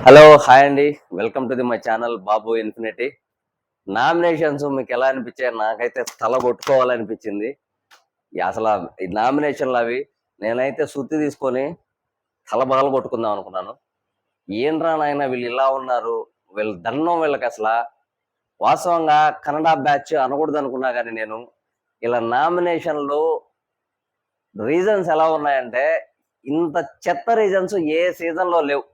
Hello hi అండి, welcome to my channel Babu infinity. Nominations మీకు ఎలా అనిపించాయి? నాకైతే తల కొట్టుకోవాలనిపించింది. అసలు ఈ నామినేషన్లు అవి నేనైతే సుత్తి తీసుకొని తల బగలు కొట్టుకుందాం అనుకున్నాను. ఏంట్రా నాయన వీళ్ళు ఇలా ఉన్నారు, వీళ్ళు దండం వీళ్ళకి. అసలు వాస్తవంగా కన్నడ బ్యాచ్ అనకూడదు అనుకున్నా కానీ నేను ఇలా నామినేషన్లు రీజన్స్ ఎలా ఉన్నాయంటే ఇంత చెత్త రీజన్స్ ఏ సీజన్లో లేవు.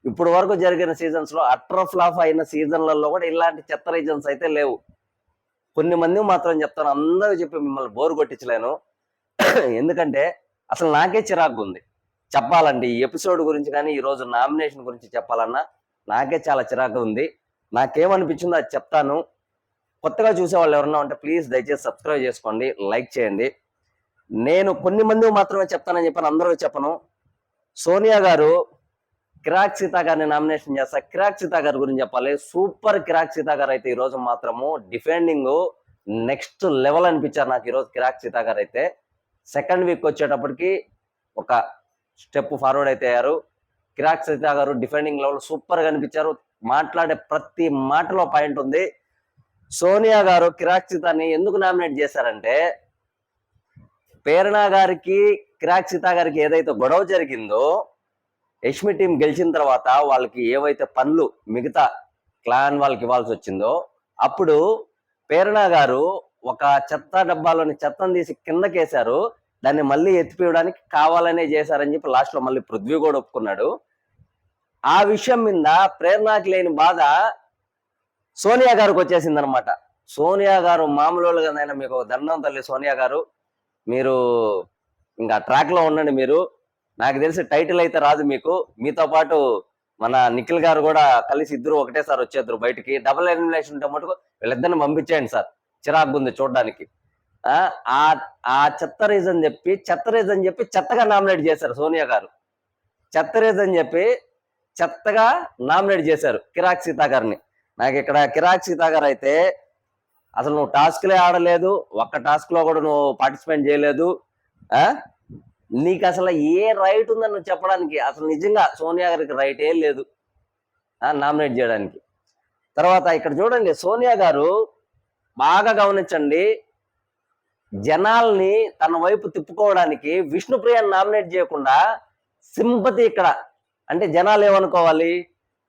ఇప్పుడు వరకు జరిగిన సీజన్స్ లో అట్టర్ ఫ్లాప్ అయిన సీజన్లలో కూడా ఇలాంటి చెత్త రీజన్స్ అయితే లేవు. కొన్ని మంది మాత్రం చెప్తాను, అందరూ చెప్పి మిమ్మల్ని బోరు కొట్టించలేను. ఎందుకంటే అసలు నాకే చిరాకు ఉంది చెప్పాలండి. ఈ ఎపిసోడ్ గురించి కానీ ఈ రోజు నామినేషన్ గురించి చెప్పాలన్నా నాకే చాలా చిరాకు ఉంది. నాకేమనిపించిందో అది చెప్తాను. కొత్తగా చూసే వాళ్ళు ఎవరన్నా ఉంటే ప్లీజ్ దయచేసి సబ్స్క్రైబ్ చేసుకోండి, లైక్ చేయండి. నేను కొన్ని మంది మాత్రమే చెప్తానని చెప్పాను, అందరూ చెప్పను. సోనియా గారు కిరాక్ సీతా గారిని నామినేషన్ చేస్తా. కిరాక్ సీతా గారి గురించి చెప్పాలి. సూపర్ కిరాక్ సీతా గారు అయితే ఈ రోజు మాత్రము డిఫెండింగ్ నెక్స్ట్ లెవెల్ అనిపించారు నాకు. ఈరోజు కిరాక్ సీతా గారు అయితే సెకండ్ వీక్ వచ్చేటప్పటికి ఒక స్టెప్ ఫార్వర్డ్ అయితే అయ్యారు. కిరాక్ సీతా గారు డిఫెండింగ్ లెవెల్ సూపర్ గా అనిపించారు. మాట్లాడే ప్రతి మాటలో పాయింట్ ఉంది. సోనియా గారు కిరాక్ సీతాని ఎందుకు నామినేట్ చేశారంటే, ప్రేరణ గారికి కిరాక్ సీతా గారికి ఏదైతే గొడవ జరిగిందో, యష్మి టీం గెలిచిన తర్వాత వాళ్ళకి ఏవైతే పనులు మిగతా క్లాన్ వాళ్ళకి ఇవ్వాల్సి వచ్చిందో, అప్పుడు ప్రేరణ గారు ఒక చెత్త డబ్బాలోని చెత్తను తీసి కిందకేశారు. దాన్ని మళ్ళీ ఎత్తిపోయడానికి కావాలనే చేశారని చెప్పి లాస్ట్ లో మళ్ళీ పృథ్వీ కూడా ఒప్పుకున్నాడు. ఆ విషయం మీద ప్రేరణకి లేని బాధ సోనియా గారికి వచ్చేసింది అనమాట. సోనియా గారు మామూలుగానైనా మీకు దండం తల్లి సోనియా గారు, మీరు ఇంకా ట్రాక్ లో ఉండండి. మీరు నాకు తెలిసి టైటిల్ అయితే రాదు మీకు. మీతో పాటు మన నిఖిల్ గారు కూడా కలిసి ఇద్దరు ఒకటేసారి వచ్చేద్దరు బయటికి. డబుల్ ఎలిమినేషన్ ఉంటే మటుకు వీళ్ళిద్దరిని పంపించేయండి సార్, చిరాకు ఉంది చూడడానికి. ఆ చెత్త రీజన్ చెప్పి చెత్తగా నామినేట్ చేశారు సోనియా గారు. చెత్త రీజన్ చెప్పి చెత్తగా నామినేట్ చేశారు కిరాక్ సీతా గారిని. నాకు ఇక్కడ కిరాక్ సీతా గారు అయితే అసలు నువ్వు టాస్క్లే ఆడలేదు, ఒక్క టాస్క్ లో కూడా నువ్వు పార్టిసిపేట్ చేయలేదు. నీకు అసలు ఏ రైట్ ఉందని నువ్వు చెప్పడానికి? అసలు నిజంగా సోనియా గారికి రైట్ ఏం లేదు నామినేట్ చేయడానికి. తర్వాత ఇక్కడ చూడండి, సోనియా గారు బాగా గమనించండి, జనాల్ని తన వైపు తిప్పుకోవడానికి విష్ణుప్రియని నామినేట్ చేయకుండా సింపతి ఇక్కడ అంటే జనాలు ఏమనుకోవాలి?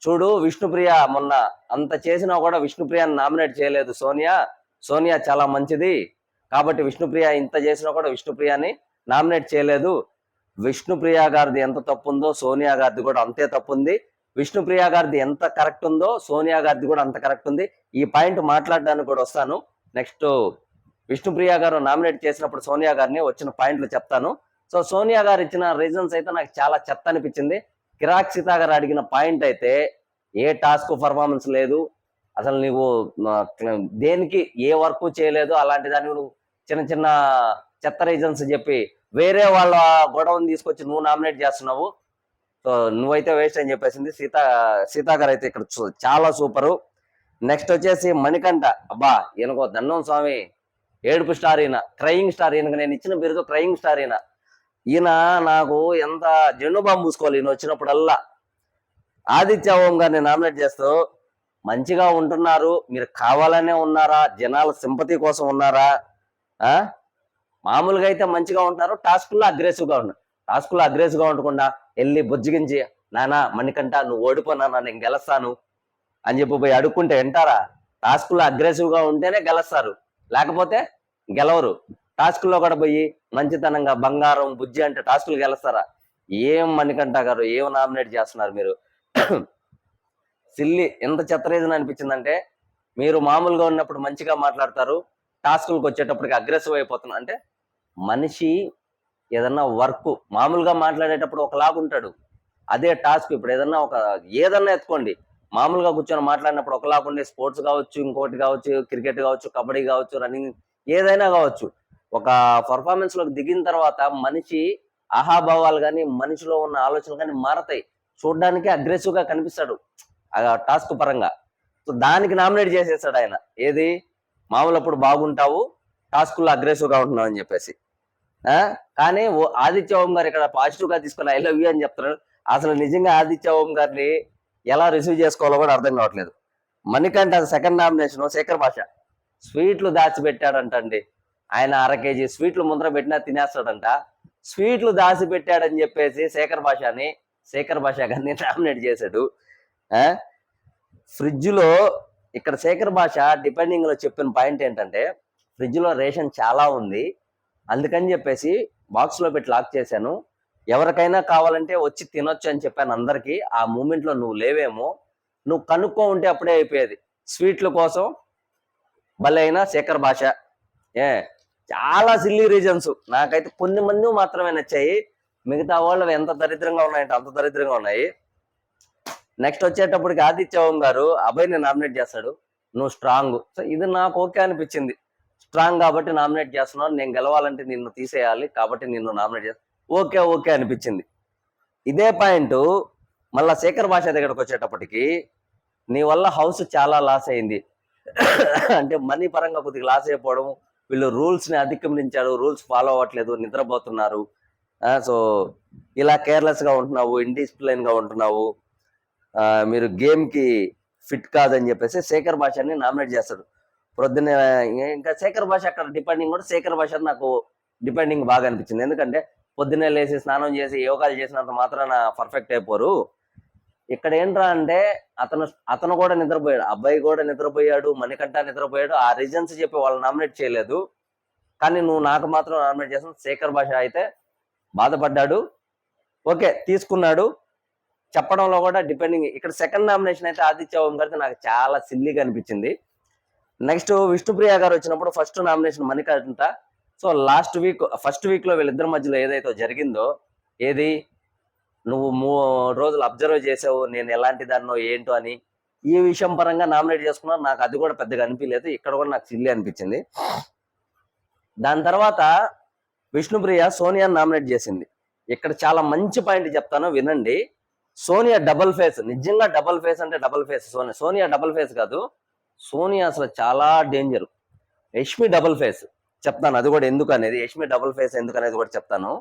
చూడు, విష్ణుప్రియ మొన్న అంత చేసినా కూడా విష్ణుప్రియని నామినేట్ చేయలేదు సోనియా చాలా మంచిది కాబట్టి విష్ణుప్రియ ఇంత చేసినా కూడా విష్ణుప్రియని నామినేట్ చేయలేదు. విష్ణుప్రియ గారిది ఎంత తప్పు ఉందో సోనియా గారిది కూడా అంతే తప్పు ఉంది. విష్ణుప్రియ గారిది ఎంత కరెక్ట్ ఉందో సోనియా గారిది కూడా అంత కరెక్ట్ ఉంది. ఈ పాయింట్ మాట్లాడడానికి కూడా వస్తాను. నెక్స్ట్ విష్ణుప్రియ గారు నామినేట్ చేసినప్పుడు సోనియా గారిని వచ్చిన పాయింట్లు చెప్తాను. సో సోనియా గారు ఇచ్చిన రీజన్స్ అయితే నాకు చాలా చెత్త అనిపించింది. కిరాక్ సీతా గారు అడిగిన పాయింట్ అయితే ఏ టాస్క్ పర్ఫార్మెన్స్ లేదు, అసలు నువ్వు దేనికి ఏ వర్క్ చేయలేదు, అలాంటి దాన్ని నువ్వు చిన్న చిన్న చెత్త రీజన్స్ చెప్పి వేరే వాళ్ళ గొడవను తీసుకొచ్చి నువ్వు నామినేట్ చేస్తున్నావు. సో నువ్వైతే వేస్ట్ అని చెప్పేసింది సీతా గారు అయితే ఇక్కడ చాలా సూపరు. నెక్స్ట్ వచ్చేసి మణికంఠ. అబ్బా, ఈయనకో దండం స్వామి, ఏడుపు స్టార్ ఈయన, క్రయింగ్ స్టార్. ఈయనకు నేను ఇచ్చిన పేరుతో క్రయింగ్ స్టార్ ఈయన నాకు ఎంత జెండు బాంబు పూసుకోవాలి ఈయన వచ్చినప్పుడల్లా. ఆదిత్య ఓం గారిని నామినేట్ చేస్తూ మంచిగా ఉంటున్నారు, మీరు కావాలనే ఉన్నారా, జనాల సింపతి కోసం ఉన్నారా? మామూలుగా అయితే మంచిగా ఉంటున్నారు, టాస్కుల్లో అగ్రెసివ్గా ఉన్నారు. టాస్కుల్లో అగ్రెసివ్గా ఉండకుండా వెళ్ళి బుజ్జిగించి, నానా మణికంఠ నువ్వు ఓడిపోనా, నేను గెలుస్తాను అని చెప్పి పోయి అడుక్కుంటే వింటారా? టాస్కుల్లో అగ్రెసివ్గా ఉంటేనే గెలుస్తారు, లేకపోతే గెలవరు. టాస్కుల్లో కూడా పోయి మంచితనంగా బంగారం బుజ్జి అంటే టాస్కులు గెలుస్తారా? ఏం మణికంఠ గారు, ఏం నామినేట్ చేస్తున్నారు మీరు? సిల్లి ఎంత చెత్త రీజన్ అనిపించిందంటే, మీరు మామూలుగా ఉన్నప్పుడు మంచిగా మాట్లాడతారు, టాస్కులకు వచ్చేటప్పటికి అగ్రెసివ్ అయిపోతున్నారు. అంటే మనిషి ఏదన్నా వర్క్ మామూలుగా మాట్లాడేటప్పుడు ఒకలాగుంటాడు, అదే టాస్క్ ఇప్పుడు ఏదన్నా ఎత్తుకోండి, మామూలుగా కూర్చొని మాట్లాడినప్పుడు ఒకలాగుండే, స్పోర్ట్స్ కావచ్చు, ఇంకోటి కావచ్చు, క్రికెట్ కావచ్చు, కబడ్డీ కావచ్చు, రన్నింగ్ ఏదైనా కావచ్చు, ఒక పర్ఫార్మెన్స్ లోకి దిగిన తర్వాత మనిషి ఆహాభావాలు కానీ మనిషిలో ఉన్న ఆలోచనలు కానీ మారతాయి. చూడడానికి అగ్రెసివ్ గా కనిపిస్తాడు టాస్క్ పరంగా. సో దానికి నామినేట్ చేసేస్తాడు ఆయన. ఏది మామూలు అప్పుడు బాగుంటావు, టాస్కుల్లో అగ్రెసివ్ గా ఉంటున్నావు అని చెప్పేసి. కానీ ఆదిత్య ఓం గారు ఇక్కడ పాజిటివ్ గా తీసుకుని ఐ లవ్ యూ అని చెప్తున్నాడు. అసలు నిజంగా ఆదిత్య ఓం గారిని ఎలా రిసీవ్ చేసుకోవాలో కూడా అర్థం కావట్లేదు. మణికంఠ సెకండ్ నామినేషన్ శేఖర్ భాష స్వీట్లు దాచిపెట్టాడంటండి. ఆయన 1/2 కేజీ స్వీట్లు ముందర పెట్టినా తినేస్తాడంట. స్వీట్లు దాచి పెట్టాడని చెప్పేసి శేఖర్ భాష గారిని నామినేట్ చేశాడు. ఫ్రిడ్జ్ లో ఇక్కడ శేఖర్ భాష డిపెండింగ్ లో చెప్పిన పాయింట్ ఏంటంటే, ఫ్రిడ్జ్ లో రేషన్ చాలా ఉంది, అందుకని చెప్పేసి బాక్స్ లో పెట్టి లాక్ చేశాను, ఎవరికైనా కావాలంటే వచ్చి తినొచ్చు అని చెప్పాను అందరికి. ఆ మూమెంట్ లో నువ్వు లేవేమో, నువ్వు కనుక్కో ఉంటే అప్పుడే అయిపోయేది. స్వీట్ల కోసం బలైన శేఖర్ భాష. చాలా సిల్లీ రీజన్స్. నాకైతే కొన్ని మంది మాత్రమే నచ్చాయి, మిగతా వాళ్ళు ఎంత దరిద్రంగా ఉన్నాయంటే అంత దరిద్రంగా ఉన్నాయి. నెక్స్ట్ వచ్చేటప్పటికి ఆదిత్య ఓం గారు అభయ్ని నామినేట్ చేస్తాడు. నువ్వు స్ట్రాంగ్. సో ఇది నాకు ఓకే అనిపించింది. స్ట్రాంగ్ కాబట్టి నామినేట్ చేస్తున్నాను, నేను గెలవాలంటే నిన్ను తీసేయాలి కాబట్టి నిన్ను నామినేట్ చేస్తాను, ఓకే అనిపించింది. ఇదే పాయింట్ మళ్ళా శేఖర్ భాష దగ్గరకు వచ్చేటప్పటికి, నీ వల్ల హౌస్ చాలా లాస్ అయింది అంటే మనీ పరంగా కొద్దిగా లాస్ అయిపోవడం, వీళ్ళు రూల్స్ ని అతిక్రమించాడు, రూల్స్ ఫాలో అవ్వట్లేదు, నిద్రపోతున్నారు, సో ఇలా కేర్లెస్ గా ఉంటున్నావు, ఇండిసిప్లైన్ గా ఉంటున్నావు, మీరు గేమ్ కి ఫిట్ కాదని చెప్పేసి శేఖర్ భాషని నామినేట్ చేస్తాడు. ప్రొద్దున ఇంకా శేఖర్ భాష అక్కడ డిపెండింగ్ కూడా శేఖర్ భాష నాకు డిపెండింగ్ బాగా అనిపించింది. ఎందుకంటే పొద్దున్నే లేచి స్నానం చేసి యోగాలు చేసినంత మాత్రాన పర్ఫెక్ట్ అయిపోరు. ఇక్కడ ఏంట్రా అంటే అతను కూడా నిద్రపోయాడు, అబ్బాయి కూడా నిద్రపోయాడు, మణికంఠ నిద్రపోయాడు. ఆ రీజన్స్ చెప్పి వాళ్ళు నామినేట్ చేయలేదు, కానీ నువ్వు నాకు మాత్రం నామినేట్ చేస్తావు. శేఖర్ భాష అయితే బాధపడ్డాడు, ఓకే తీసుకున్నాడు. చెప్పడంలో కూడా డిపెండింగ్. ఇక్కడ సెకండ్ నామినేషన్ అయితే ఆదిత్య ఓం గారికి నాకు చాలా సిల్లీగా అనిపించింది. నెక్స్ట్ విష్ణుప్రియ గారు వచ్చినప్పుడు first nomination Manikanta. So first week లో వీళ్ళిద్దరి మధ్యలో ఏదైతే జరిగిందో, ఏది నువ్వు 3 రోజులు అబ్జర్వ్ చేసావు నేను ఎలాంటి దాన్నో ఏంటో అని, ఈ విషయం పరంగా నామినేట్ చేసుకున్నా. నాకు అది కూడా పెద్దగా అనిపించలేదు, ఇక్కడ కూడా నాకు సిల్లీ అనిపించింది. దాని తర్వాత విష్ణుప్రియ సోనియాని నామినేట్ చేసింది. ఇక్కడ చాలా మంచి పాయింట్ చెప్తాను వినండి. సోనియా డబల్ ఫేస్, నిజంగా డబల్ ఫేస్ అంటే double face. Sonia double face కాదు, సోనియా అసలు చాలా డేంజర్. యష్మి డబుల్ ఫేస్ చెప్తాను, అది కూడా ఎందుకు అనేది, యష్మి డబుల్ ఫేస్ ఎందుకు అనేది కూడా చెప్తాను.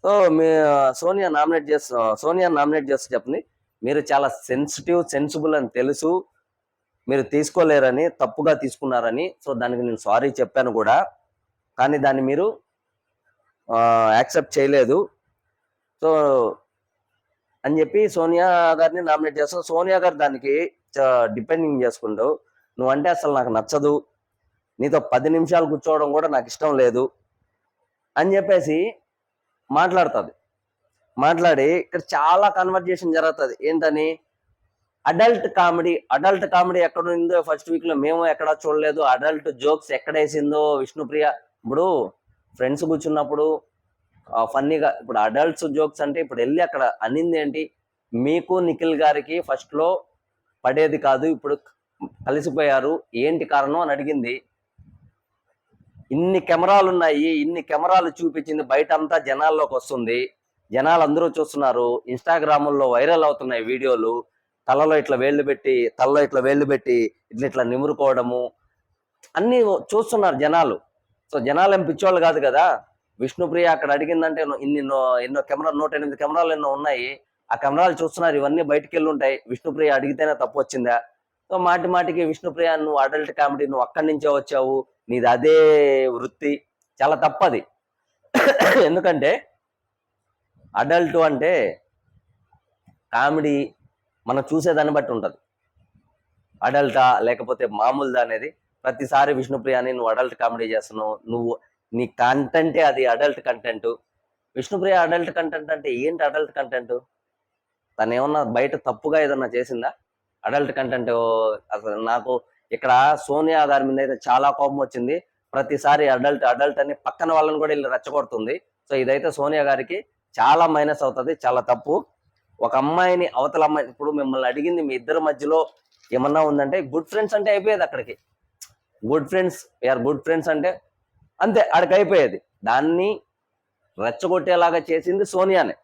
సో మీ సోనియా నామినేట్ చేస్తూ చెప్పండి, మీరు చాలా సెన్సిబుల్ అని తెలుసు, మీరు తీసుకోలేరని, తప్పుగా తీసుకున్నారని. సో దానికి నేను సారీ చెప్పాను కూడా, కానీ దాన్ని మీరు యాక్సెప్ట్ చేయలేదు. సో అని చెప్పి సోనియా గారిని నామినేట్ చేస్తావు. సోనియా గారు దానికి డిపెండింగ్ చేసుకుంటూ, నువ్వంటే అసలు నాకు నచ్చదు, నీతో 10 నిమిషాలు కూర్చోవడం కూడా నాకు ఇష్టం లేదు అని చెప్పేసి మాట్లాడి ఇక్కడ చాలా కన్వర్జేషన్ జరుగుతుంది. ఏంటని, అడల్ట్ కామెడీ ఎక్కడ ఉందో ఫస్ట్ వీక్ లో మేము ఎక్కడా చూడలేదు. అడల్ట్ జోక్స్ ఎక్కడేసిందో విష్ణుప్రియ. ఇప్పుడు ఫ్రెండ్స్ కూర్చున్నప్పుడు ఫన్నీగా, ఇప్పుడు అడల్ట్స్ జోక్స్ అంటే ఇప్పుడు వెళ్ళి అక్కడ అనింది ఏంటి, మీకు నిఖిల్ గారికి ఫస్ట్ లో పడేది కాదు, ఇప్పుడు కలిసిపోయారు, ఏంటి కారణం అని అడిగింది. ఇన్ని కెమెరాలు ఉన్నాయి, ఇన్ని కెమెరాలు చూపించింది, బయట అంతా జనాల్లోకి వస్తుంది, జనాలు అందరూ చూస్తున్నారు, ఇన్స్టాగ్రాముల్లో వైరల్ అవుతున్నాయి వీడియోలు, తలలో ఇట్లా వేళ్ళు పెట్టి ఇట్లా నిమురుకోవడము అన్ని చూస్తున్నారు జనాలు. సో జనాలు ఏం పిచ్చోళ్ళు కాదు కదా. విష్ణుప్రియ అక్కడ అడిగిందంటే ఎన్నో కెమెరా 108 కెమెరాలు ఎన్నో ఉన్నాయి, ఆ కెమెరాలు చూస్తున్నారు, ఇవన్నీ బయటికి వెళ్ళి ఉంటాయి. విష్ణుప్రియ అడిగితేనే తప్పు వచ్చిందా? సో మాటికి విష్ణుప్రియ నువ్వు అడల్ట్ కామెడీ, నువ్వు అక్కడి నుంచే వచ్చావు, నీది అదే వృత్తి, చాలా తప్పది. ఎందుకంటే అడల్ట్ అంటే కామెడీ మనం చూసేదాన్ని బట్టి ఉంటుంది, అడల్టా లేకపోతే మామూలుదా అనేది. ప్రతిసారి విష్ణుప్రియని నువ్వు అడల్ట్ కామెడీ చేస్తున్నావు, నీ కంటెంటే అది adult content. Vishnupriya adult content అంటే ఏంటి? అడల్ట్ కంటెంట్ తను ఏమన్నా బయట తప్పుగా ఏదన్నా చేసిందా? అడల్ట్ కంటెంట్ అసలు నాకు ఇక్కడ సోనియా గారి మీద అయితే చాలా కోపం వచ్చింది. ప్రతిసారి అడల్ట్ అని పక్కన వాళ్ళని కూడా వీళ్ళు రెచ్చగొడుతుంది. సో ఇదైతే సోనియా గారికి చాలా మైనస్ అవుతుంది, చాలా తప్పు. ఒక అమ్మాయిని అవతల అమ్మాయి, ఇప్పుడు మిమ్మల్ని అడిగింది మీ ఇద్దరి మధ్యలో ఏమన్నా ఉందంటే గుడ్ ఫ్రెండ్స్ అంటే అయిపోయేది, అక్కడికి గుడ్ ఫ్రెండ్స్ అంటే అంతే, అక్కడికి అయిపోయేది. దాన్ని రెచ్చగొట్టేలాగా చేసింది సోనియానే.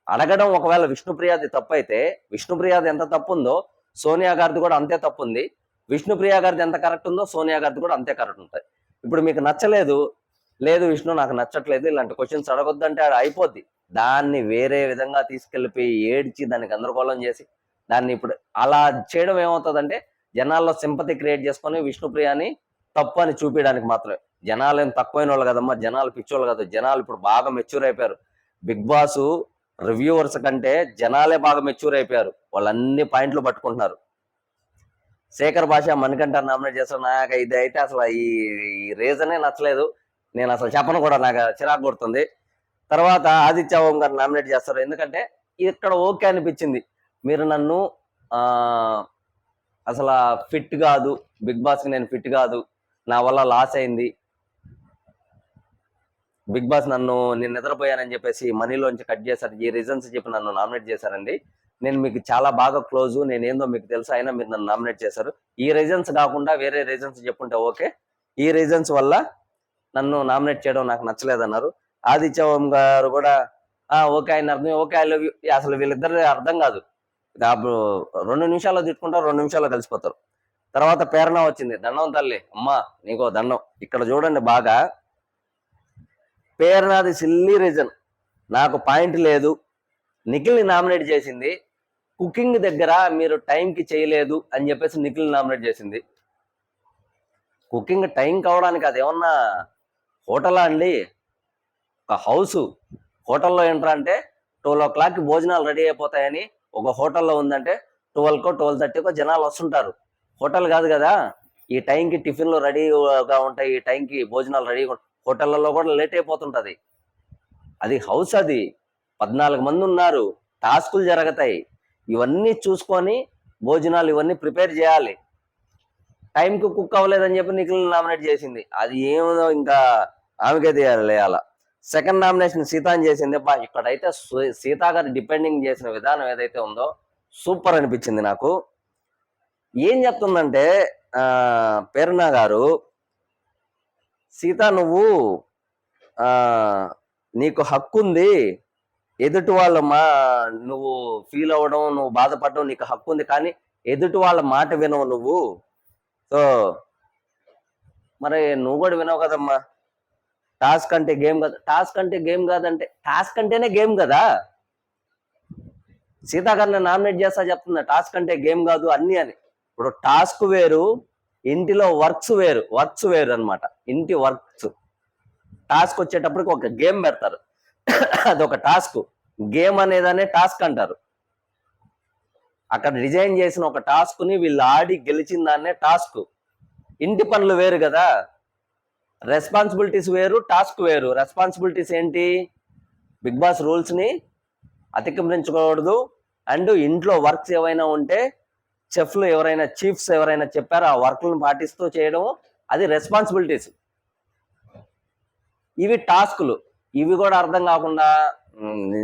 అడగడం ఒకవేళ విష్ణుప్రియాది తప్పు అయితే, విష్ణుప్రియాది ఎంత తప్పు ఉందో సోనియా గారిది కూడా అంతే తప్పు ఉంది. విష్ణుప్రియ గారిది ఎంత కరెక్ట్ ఉందో సోనియా గారిది కూడా అంతే కరెక్ట్ ఉంటుంది. ఇప్పుడు మీకు నచ్చలేదు, లేదు విష్ణు నాకు నచ్చట్లేదు, ఇలాంటి క్వశ్చన్స్ అడగొద్దంటే అయిపోద్ది. దాన్ని వేరే విధంగా తీసుకెళ్ళిపోయి ఏడ్చి దాన్ని గందరగోళం చేసి దాన్ని ఇప్పుడు అలా చేయడం ఏమవుతుందంటే జనాల్లో సింపతి క్రియేట్ చేసుకొని విష్ణుప్రియని తప్పు అని చూపించడానికి మాత్రమే. జనాలు ఏం తక్కువైన వాళ్ళు కదమ్మా, జనాలు పిచ్చోళ్ళు కదా. జనాలు ఇప్పుడు బాగా మెచ్యూర్ అయిపోయారు. బిగ్ బాస్ రివ్యూవర్స్ కంటే జనాలే బాగా మెచ్యూర్ అయిపోయారు. వాళ్ళు అన్ని పాయింట్లు పట్టుకుంటున్నారు. శేఖర్ భాష మణికంఠ నామినేట్ చేస్తారు. నాకు ఇది అయితే అసలు ఈ రీజనే నచ్చలేదు. నేను అసలు చెప్పను కూడా, నాకు చిరాకు కొడుతుంది. తర్వాత ఆదిత్య ఓం గారు నామినేట్ చేస్తారు. ఎందుకంటే ఇక్కడ ఓకే అనిపించింది. మీరు నన్ను అసలు ఫిట్ కాదు, బిగ్ బాస్కి నేను ఫిట్ కాదు, నా వల్ల లాస్ అయింది, బిగ్ బాస్ నేను నిద్రపోయానని చెప్పేసి మనీలోంచి కట్ చేశారు, ఈ రీజన్స్ చెప్పి నన్ను నామినేట్ చేశారండి. నేను మీకు చాలా బాగా క్లోజ్, నేనేందో మీకు తెలుసు, అయినా మీరు నన్ను నామినేట్ చేశారు. ఈ రీజన్స్ కాకుండా వేరే రీజన్స్ చెప్పుంటే ఓకే, ఈ రీజన్స్ వల్ల నన్ను నామినేట్ చేయడం నాకు నచ్చలేదన్నారు. ఆదిత్య ఓం గారు కూడా ఓకే ఆయన అర్థం, ఓకే ఐ లవ్ యూ. అసలు వీళ్ళిద్దరు అర్థం కాదు. అప్పుడు 2 నిమిషాల్లో తిట్టుకుంటారు, 2 నిమిషాల్లో కలిసిపోతారు. తర్వాత ప్రేరణ వచ్చింది. దండం తల్లి, అమ్మా నీకో దండం. ఇక్కడ చూడండి బాగా, ప్రేరణది సిల్లీ రీజన్, నాకు పాయింట్ లేదు, నిఖిల్ని నామినేట్ చేసింది. కుకింగ్ దగ్గర మీరు టైంకి చేయలేదు అని చెప్పేసి నిఖిల్ని నామినేట్ చేసింది. కుకింగ్ టైం కావడానికి అదేమన్నా హోటలా అండి? ఒక హౌస్. హోటల్లో ఏంట్రా అంటే 12 o'clock భోజనాలు రెడీ అయిపోతాయని ఒక హోటల్లో ఉందంటే 12కో 12:30కో జనాలు వస్తుంటారు. హోటల్ కాదు కదా, ఈ టైంకి టిఫిన్లు రెడీగా ఉంటాయి, ఈ టైంకి భోజనాలు రెడీగా. హోటళ్లలో కూడా లేట్ అయిపోతుంటది. అది హౌస్, అది 14 మంది ఉన్నారు, టాస్కులు జరుగుతాయి, ఇవన్నీ చూసుకొని భోజనాలు ఇవన్నీ ప్రిపేర్ చేయాలి. టైంకి కుక్ అవ్వలేదని చెప్పి నిఖిల్ నామినేట్ చేసింది. అది ఏమో ఇంకా ఆమెకే తీయాలి. సెకండ్ నామినేషన్ సీతాని చేసింది. ఇక్కడైతే సీతా గారు డిపెండింగ్ చేసిన విధానం ఏదైతే ఉందో సూపర్ అనిపించింది నాకు. ఏం చెప్తుందంటే ప్రేరణ గారు, సీత నువ్వు నీకు హక్కు ఉంది, ఎదుటి వాళ్ళ నువ్వు ఫీల్ అవ్వడం, నువ్వు బాధపడడం నీకు హక్కు ఉంది, కానీ ఎదుటి వాళ్ళ మాట వినవు నువ్వు. సో మరి నువ్వు కూడా వినవు కదమ్మా. టాస్క్ అంటే గేమ్ కదా, టాస్క్ అంటే గేమ్ కాదంటే టాస్క్ అంటేనే గేమ్ కదా. సీతా గారిని నామినేట్ చేస్తా చెప్తున్నా, టాస్క్ అంటే గేమ్ కాదు అన్ని అని. ఇప్పుడు టాస్క్ వేరు, ఇంటిలో వర్క్స్ వేరు, వర్క్స్ వేరు అనమాట. ఇంటి వర్క్స్ టాస్క్ వచ్చేటప్పటికి ఒక గేమ్ పెడతారు, అదొక టాస్క్. గేమ్ అనేదానే టాస్క్ అంటారు. అక్కడ డిజైన్ చేసిన ఒక టాస్క్ ని వీళ్ళు ఆడి గెలిచిన దాన్నే టాస్క్. ఇంటి పనులు వేరు కదా, రెస్పాన్సిబిలిటీస్ వేరు, టాస్క్ వేరు. రెస్పాన్సిబిలిటీస్ ఏంటి? బిగ్ బాస్ రూల్స్ ని అతిక్రమించకూడదు, అండ్ ఇంట్లో వర్క్స్ ఏవైనా ఉంటే చెఫ్లు ఎవరైనా, చీఫ్స్ ఎవరైనా చెప్పారో ఆ వర్క్లను పాటిస్తూ చేయడం, అది రెస్పాన్సిబిలిటీస్. ఇవి టాస్కులు. ఇవి కూడా అర్థం కాకుండా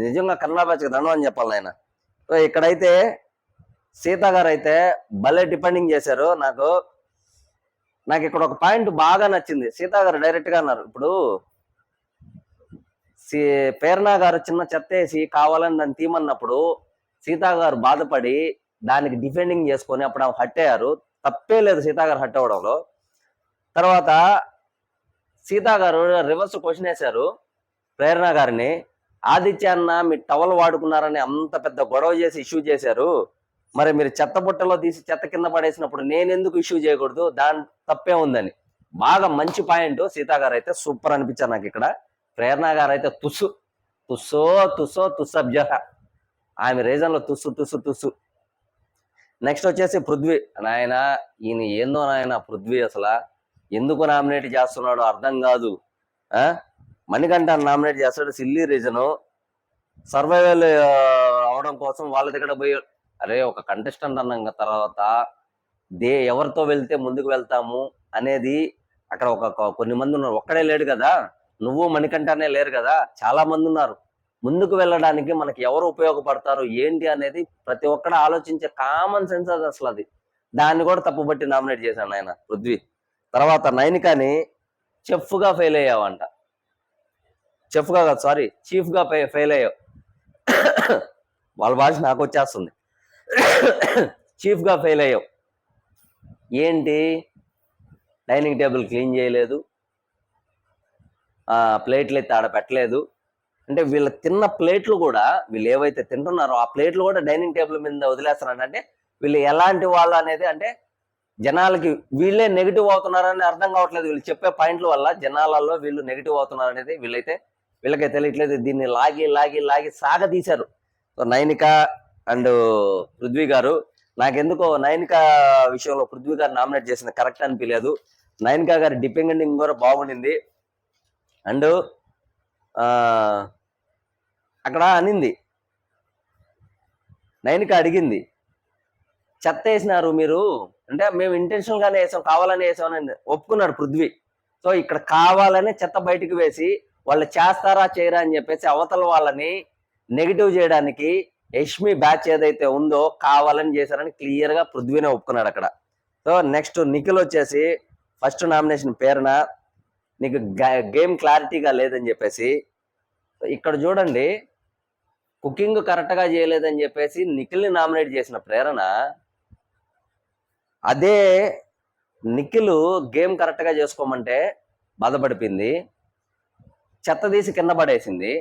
నిజంగా కన్నడ బ్యాచ్కి దండం అని చెప్పాలి ఆయన. సో ఇక్కడైతే సీతా గారు అయితే భలే డిపెండింగ్ చేశారు. నాకు ఇక్కడ ఒక పాయింట్ బాగా నచ్చింది. సీతా గారు డైరెక్ట్ గా అన్నారు, ఇప్పుడు ప్రేరణ గారు చిన్న చెత్త వేసి కావాలని దాన్ని తీయమన్నప్పుడు సీతా గారు బాధపడి దానికి డిఫెండింగ్ చేసుకొని అప్పుడు ఆమె హట్ అయ్యారు. తప్పే లేదు సీతా గారు హట్ అవ్వడంలో. తర్వాత సీతా గారు రివర్స్ క్వశ్చన్ వేశారు ప్రేరణ గారిని, ఆదిత్య అన్న మీ టవల్ వాడుకున్నారని అంత పెద్ద గొడవ చేసి ఇష్యూ చేశారు, మరి మీరు చెత్త బుట్టలో తీసి చెత్త కింద పడేసినప్పుడు నేను ఎందుకు ఇష్యూ చేయకూడదు, దాని తప్పే ఉందని. బాగా మంచి పాయింట్. సీతా గారు అయితే సూపర్ అనిపించారు నాకు ఇక్కడ. ప్రేరణ గారు అయితే తుస్సబ్జ, ఆమె రీజన్లో తుస్సు. నెక్స్ట్ వచ్చేసి పృథ్వీ. నాయన ఈయన ఏందో నాయన పృథ్వీ, అసలు ఎందుకు నామినేట్ చేస్తున్నాడో అర్థం కాదు. మణికంఠ నామినేట్ చేస్తాడు, సిల్లీ రీజను. సర్వైవల్ అవడం కోసం వాళ్ళ దగ్గర పోయి, అరే ఒక కంటెస్టెంట్ అన్నాం తర్వాత ఎవరితో వెళ్తే ముందుకు వెళ్తాము అనేది అక్కడ కొన్ని మంది ఉన్నారు, ఒక్కడే లేడు కదా, నువ్వు మణికంఠనే లేరు కదా, చాలా మంది ఉన్నారు. ముందుకు వెళ్ళడానికి మనకి ఎవరు ఉపయోగపడతారు ఏంటి అనేది ప్రతి ఒక్కడు ఆలోచించే కామన్ సెన్స్ అది అసలు. అది దాన్ని కూడా తప్పుబట్టి నామినేట్ చేశాను ఆయన పృథ్వీ. తర్వాత నైనికాని చెఫ్ గా ఫెయిల్ అయ్యావంట. చెఫ్ గా కాదు, సారీ, చీఫ్ గా ఫెయిల్ అయ్యావు. వాళ్ళ భాష నాకు వచ్చేస్తుంది. చీఫ్ గా ఫెయిల్ అయ్యావు. ఏంటి? డైనింగ్ టేబుల్ క్లీన్ చేయలేదు, ప్లేట్లు ఎత్తి ఆడ పెట్టలేదు, అంటే వీళ్ళు తిన్న ప్లేట్లు కూడా, వీళ్ళు ఏవైతే తింటున్నారో ఆ ప్లేట్లు కూడా డైనింగ్ టేబుల్ మీద వదిలేస్తున్నారు. అంటే వీళ్ళు ఎలాంటి వాళ్ళు అనేది, అంటే జనాలకి వీళ్ళే నెగిటివ్ అవుతున్నారని అర్థం కావట్లేదు. వీళ్ళు చెప్పే పాయింట్ల వల్ల జనాలలో వీళ్ళు నెగిటివ్ అవుతున్నారు అనేది వీళ్ళకే తెలియట్లేదు. దీన్ని లాగి లాగి లాగి సాగదీశారు. సో నైనిక అండ్ పృథ్వీ గారు, నాకెందుకో నైనిక విషయంలో పృథ్వీ గారు నామినేట్ చేసింది కరెక్ట్ అనిపించలేదు. నైనిక గారి డిపెండింగ్ కూడా బాగుండింది. అండ్ అక్కడ అనింది, నైనిక అడిగింది, చెత్త వేసినారు మీరు అంటే, మేము ఇంటెన్షనల్ గానే వేసాం, కావాలని వేసామని ఒప్పుకున్నాడు పృథ్వీ. సో ఇక్కడ కావాలనే చెత్త బయటికి వేసి వాళ్ళు చేస్తారా చేయరా అని చెప్పేసి అవతల వాళ్ళని నెగిటివ్ చేయడానికి యష్మి బ్యాచ్ ఏదైతే ఉందో కావాలని చేశారని క్లియర్ గా పృథ్వీనే ఒప్పుకున్నాడు అక్కడ. సో నెక్స్ట్ నిఖిల్ వచ్చేసి ఫస్ట్ నామినేషన్ పేరున నీకు గేమ్ క్లారిటీగా లేదని చెప్పేసి, ఇక్కడ చూడండి కుకింగ్ కరెక్ట్ గా చేయలేదని చెప్పేసి నిఖిల్ని నామినేట్ చేసిన ప్రేరణ, అదే నిఖిల్ గేమ్ కరెక్ట్ గా చేసుకోమంటే బాధపడిపోయింది, చెత్త తీసి కింద పడేసింది.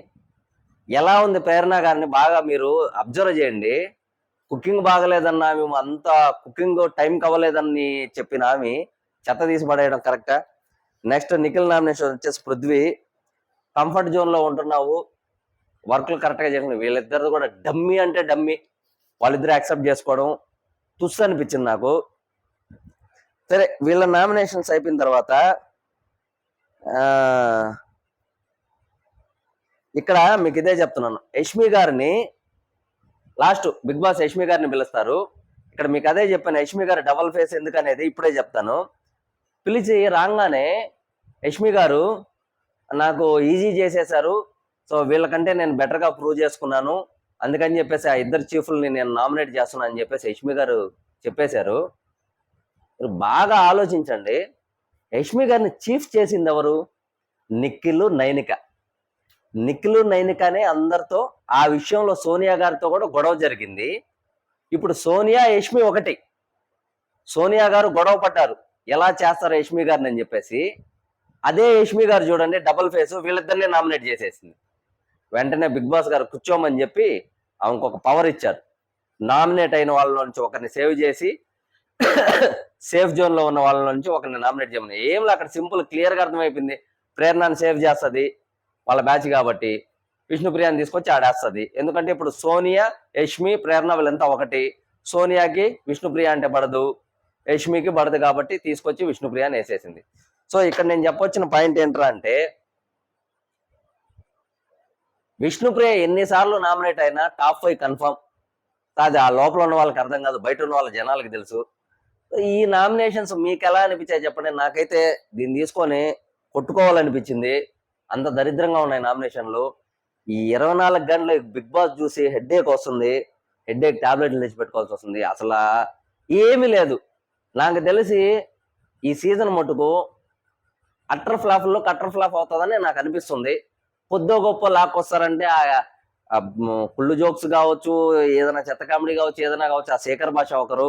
ఎలా ఉంది ప్రేరణ గారిని బాగా మీరు అబ్జర్వ్ చేయండి. కుకింగ్ బాగలేదన్నా, మేము అంత కుకింగ్ టైంకి అవ్వలేదని చెప్పిన ఆమె చెత్త తీసి పడేయడం కరెక్టా? నెక్స్ట్ నిఖిల్ నామినేషన్ వచ్చేసి పృథ్వీ, కంఫర్ట్ జోన్ లో ఉంటున్నావు, వర్క్లు కరెక్ట్గా చేసిన. వీళ్ళిద్దరు కూడా డమ్మీ అంటే డమ్మీ, వాళ్ళిద్దరు యాక్సెప్ట్ చేసుకోవడం తుస్సు అనిపించింది నాకు. సరే వీళ్ళ నామినేషన్స్ అయిపోయిన తర్వాత ఇక్కడ మీకు ఇదే చెప్తున్నాను, యష్మి గారిని లాస్ట్ బిగ్ బాస్ యష్మి గారిని పిలుస్తారు. ఇక్కడ మీకు అదే చెప్పాను, యష్మి గారు డబల్ ఫేస్ ఎందుకనేది ఇప్పుడే చెప్తాను. పిలిచి రాగానే యష్మి గారు నాకు ఈజీ చేసేశారు, సో వీళ్ళకంటే నేను బెటర్గా ప్రూవ్ చేసుకున్నాను, అందుకని చెప్పేసి ఆ ఇద్దరు చీఫ్లని నేను నామినేట్ చేస్తున్నాను అని చెప్పేసి యష్మి గారు చెప్పేశారు. బాగా ఆలోచించండి, యష్మి గారిని చీఫ్ చేసింది ఎవరు? నిఖిల్ నైనిక. నిఖిల్ నైనికనే అందరితో ఆ విషయంలో సోనియా గారితో కూడా గొడవ జరిగింది. ఇప్పుడు సోనియా యష్మి ఒకటి, సోనియా గారు గొడవ పడ్డారు ఎలా చేస్తారు యష్మి గారిని అని చెప్పేసి. అదే యష్మి గారు చూడండి డబుల్ ఫేస్, వీళ్ళిద్దరినే నామినేట్ చేసేసింది. వెంటనే బిగ్ బాస్ గారు కూర్చోమని చెప్పి ఆమెకు ఒక పవర్ ఇచ్చారు. నామినేట్ అయిన వాళ్ళ నుంచి ఒకరిని సేవ్ చేసి సేఫ్ జోన్ లో ఉన్న వాళ్ళ నుంచి ఒకరిని నామినేట్ చేయమని. ఏం అక్కడ సింపుల్ క్లియర్ గా అర్థమైపోయింది. ప్రేరణని సేవ్ చేస్తుంది వాళ్ళ బ్యాచ్ కాబట్టి, విష్ణుప్రియాని తీసుకొచ్చి ఆడేస్తుంది. ఎందుకంటే ఇప్పుడు సోనియా యష్మి ప్రేరణ వీళ్ళంతా ఒకటి, సోనియాకి విష్ణుప్రియ అంటే పడదు, యష్మికి పడదు కాబట్టి తీసుకొచ్చి విష్ణుప్రియాని వేసేసింది. సో ఇక్కడ నేను చెప్పొచ్చిన పాయింట్ ఏంట్రా అంటే, విష్ణుప్రియ ఎన్నిసార్లు నామినేట్ అయినా టాప్ 5 కన్ఫర్మ్. అది ఆ లోపల ఉన్న వాళ్ళకి అర్థం కాదు, బయట ఉన్న వాళ్ళ జనాలకి తెలుసు. ఈ నామినేషన్స్ మీకు ఎలా అనిపించాయి చెప్పండి. నాకైతే దీన్ని తీసుకొని కొట్టుకోవాలనిపించింది, అంత దరిద్రంగా ఉన్నాయి నామినేషన్లు. ఈ 24 గంటలు బిగ్ బాస్ చూసి హెడ్ఏక్ వస్తుంది, హెడ్ఏక్ టాబ్లెట్లు తెచ్చి పెట్టుకోవాల్సి వస్తుంది. అసలు ఏమీ లేదు. నాకు తెలిసి ఈ సీజన్ మటుకు అట్టర్ ఫ్లాప్లో కట్టర్ ఫ్లాప్ అవుతుందని నాకు అనిపిస్తుంది. కొద్దో గొప్ప లాక్కొస్తారంటే కుళ్ళు జోక్స్ కావచ్చు, ఏదైనా చెత్త కామెడీ కావచ్చు, ఏదైనా కావచ్చు, ఆ శేఖర్ భాష ఒకరు,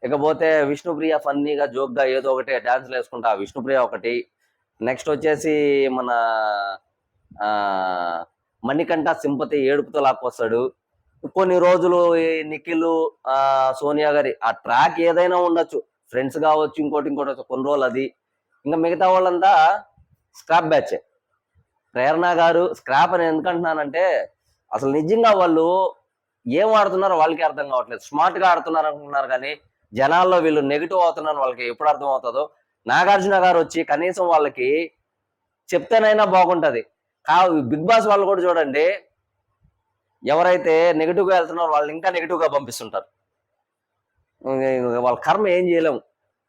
ఇకపోతే విష్ణుప్రియ ఫన్నీగా జోక్గా ఏదో ఒకటి డాన్స్లు వేసుకుంటా విష్ణుప్రియ ఒకటి, నెక్స్ట్ వచ్చేసి మన మణికంఠ సింపతి ఏడుపుతో లాక్కొస్తాడు. కొన్ని రోజులు నిఖిల్ సోనియా గారి ఆ ట్రాక్ ఏదైనా ఉండొచ్చు, ఫ్రెండ్స్ కావచ్చు, ఇంకోటి కొన్ని రోజులు అది. ఇంకా మిగతా వాళ్ళంతా స్క్రాప్ బ్యాచ్. ప్రేరణ గారు స్క్రాప్ అని ఎందుకంటున్నానంటే, అసలు నిజంగా వాళ్ళు ఏం ఆడుతున్నారో వాళ్ళకి అర్థం కావట్లేదు. స్మార్ట్ గా ఆడుతున్నారు అనుకుంటున్నారు కానీ జనాల్లో వీళ్ళు నెగిటివ్ అవుతున్నారు వాళ్ళకి ఎప్పుడు అర్థం అవుతుందో. నాగార్జున గారు వచ్చి కనీసం వాళ్ళకి చెప్తేనైనా బాగుంటది. బిగ్ బాస్ వాళ్ళు కూడా చూడండి, ఎవరైతే నెగిటివ్ గా వెళ్తున్నారో వాళ్ళని ఇంకా నెగిటివ్ గా పంపిస్తుంటారు. వాళ్ళ కర్మ ఏం చేయలేము.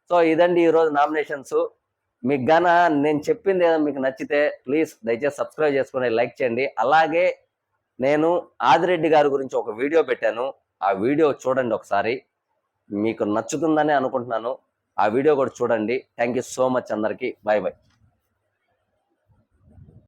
సో ఇదండి ఈరోజు నామినేషన్స్. మీకు గాన నేను చెప్పింది ఏదో మీకు నచ్చితే ప్లీజ్ దయచేసి సబ్స్క్రైబ్ చేసుకుని లైక్ చేయండి. అలాగే నేను ఆదిరెడ్డి గారి గురించి ఒక వీడియో పెట్టాను, ఆ వీడియో చూడండి ఒకసారి, మీకు నచ్చుతుందని అనుకుంటున్నాను. ఆ వీడియో కూడా చూడండి. థ్యాంక్ యూ సో మచ్ అందరికీ. Bye bye.